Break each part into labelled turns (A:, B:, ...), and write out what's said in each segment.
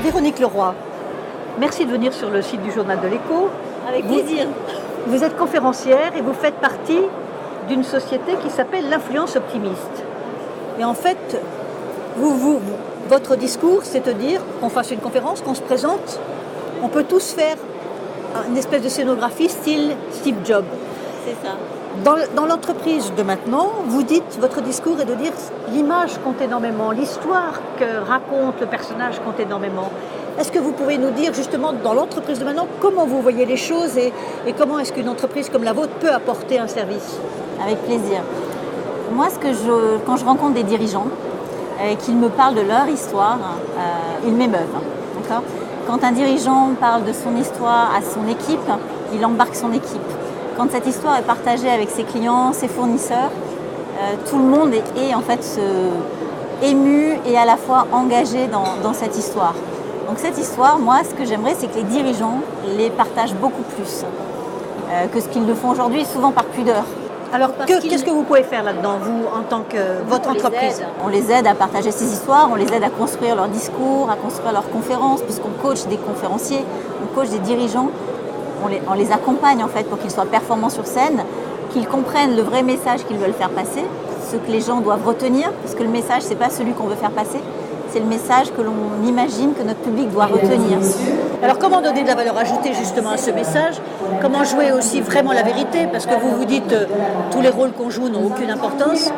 A: Véronique Leroy, merci de venir sur le site du Journal de l'Écho.
B: Avec plaisir.
A: Vous êtes conférencière et vous faites partie d'une société qui s'appelle l'influence optimiste. Et en fait, votre discours, c'est de dire qu'on fasse une conférence, qu'on se présente, on peut tous faire une espèce de scénographie style Steve Jobs.
B: C'est ça.
A: Dans l'entreprise de maintenant, vous dites, votre discours est de dire l'image compte énormément, l'histoire que raconte le personnage compte énormément. Est-ce que vous pouvez nous dire justement dans l'entreprise de maintenant comment vous voyez les choses et comment est-ce qu'une entreprise comme la vôtre peut apporter un service?
B: Avec plaisir. Moi, quand je rencontre des dirigeants et qu'ils me parlent de leur histoire, ils m'émeuvent. D'accord ? Quand un dirigeant parle de son histoire à son équipe, il embarque son équipe. Quand cette histoire est partagée avec ses clients, ses fournisseurs, tout le monde est en fait ému et à la fois engagé dans cette histoire. Donc cette histoire, moi, ce que j'aimerais, c'est que les dirigeants les partagent beaucoup plus que ce qu'ils le font aujourd'hui, souvent par pudeur.
A: Alors, qu'est-ce que vous pouvez faire là-dedans, vous, en tant que votre entreprise?
B: On les aide à partager ces histoires, on les aide à construire leur discours, à construire leurs conférences, puisqu'on coach des conférenciers, on coach des dirigeants. On les accompagne en fait pour qu'ils soient performants sur scène, qu'ils comprennent le vrai message qu'ils veulent faire passer, ce que les gens doivent retenir, parce que le message, c'est pas celui qu'on veut faire passer, c'est le message que l'on imagine que notre public doit retenir.
A: Alors comment donner de la valeur ajoutée justement à ce message? Comment jouer aussi vraiment la vérité? Parce que vous dites tous les rôles qu'on joue n'ont aucune importance.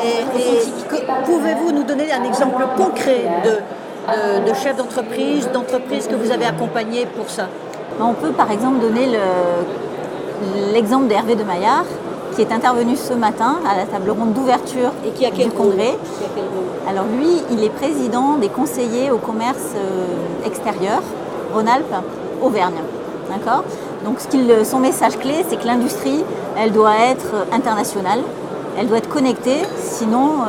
A: Et pouvez-vous nous donner un exemple concret de chef d'entreprise que vous avez accompagné pour ça?
B: On peut par exemple donner l'exemple d'Hervé de Maillard, qui est intervenu ce matin à la table ronde d'ouverture du congrès. Alors lui, il est président des conseillers au commerce extérieur, Rhône-Alpes, Auvergne. D'accord ? Donc son message clé, c'est que l'industrie, elle doit être internationale, elle doit être connectée, sinon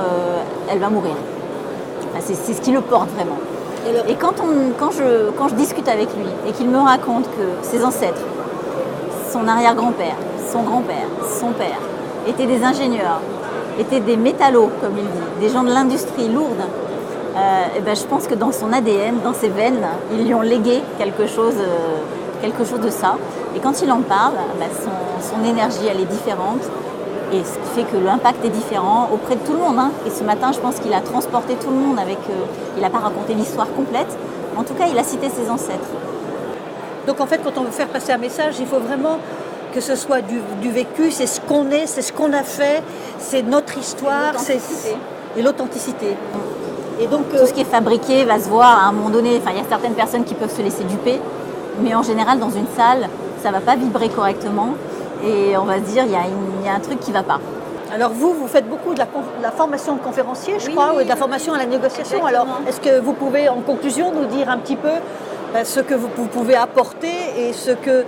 B: elle va mourir. Enfin, c'est ce qui le porte vraiment. Et quand je discute avec lui et qu'il me raconte que ses ancêtres, son arrière-grand-père, son grand-père, son père, étaient des ingénieurs, étaient des métallos, comme il dit, des gens de l'industrie lourde, je pense que dans son ADN, dans ses veines, ils lui ont légué quelque chose de ça. Et quand il en parle, son énergie, elle est différente. Et ce qui fait que l'impact est différent auprès de tout le monde. Et ce matin, je pense qu'il a transporté tout le monde avec... il n'a pas raconté l'histoire complète. En tout cas, il a cité ses ancêtres.
A: Donc en fait, quand on veut faire passer un message, il faut vraiment que ce soit du vécu, c'est ce qu'on est, c'est ce qu'on a fait, c'est notre histoire, et l'authenticité. Et donc,
B: tout ce qui est fabriqué va se voir à un moment donné. Enfin, il y a certaines personnes qui peuvent se laisser duper, mais en général, dans une salle, ça ne va pas vibrer correctement. Et on va se dire, il y a un truc qui ne va pas.
A: Alors vous faites beaucoup de la formation de conférencier, je crois, ou de la formation à la négociation. Exactement. Alors, est-ce que vous pouvez, en conclusion, nous dire un petit peu ce que vous pouvez apporter et ce que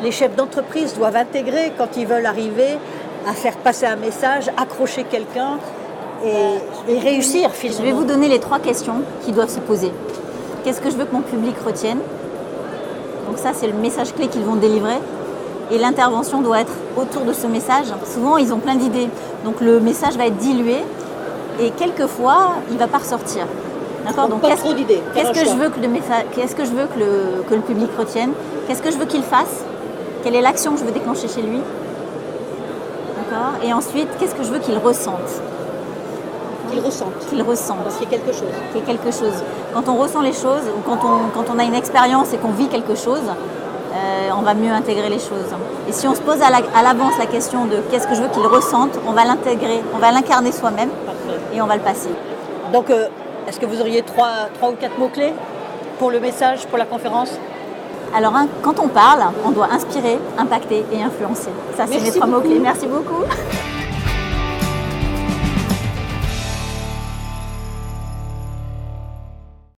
A: les chefs d'entreprise doivent intégrer quand ils veulent arriver à faire passer un message, accrocher quelqu'un et réussir finalement?
B: Je vais vous donner les 3 questions qui doivent se poser. Qu'est-ce que je veux que mon public retienne? Donc ça, c'est le message clé qu'ils vont délivrer. Et l'intervention doit être autour de ce message. Souvent, ils ont plein d'idées. Donc le message va être dilué et quelquefois, il ne va pas ressortir.
A: D'accord ? Donc pas trop d'idées.
B: Qu'est-ce que je veux que le public retienne? Qu'est-ce que je veux qu'il fasse? Quelle est l'action que je veux déclencher chez lui? D'accord ? Et ensuite, qu'est-ce que je veux qu'il ressente?
A: Qu'il ressente. Parce qu'il y a quelque chose.
B: Qu'il y ait quelque chose. Quand on ressent les choses, ou quand on a une expérience et qu'on vit quelque chose, on va mieux intégrer les choses. Et si on se pose à l'avance la question de qu'est-ce que je veux qu'il ressente, on va l'intégrer, on va l'incarner soi-même. Parfait. Et on va le passer.
A: Donc, est-ce que vous auriez 3 ou 4 mots-clés pour le message, pour la conférence?
B: Alors, quand on parle, on doit inspirer, impacter et influencer. Ça, c'est mes 3 mots-clés. Merci beaucoup.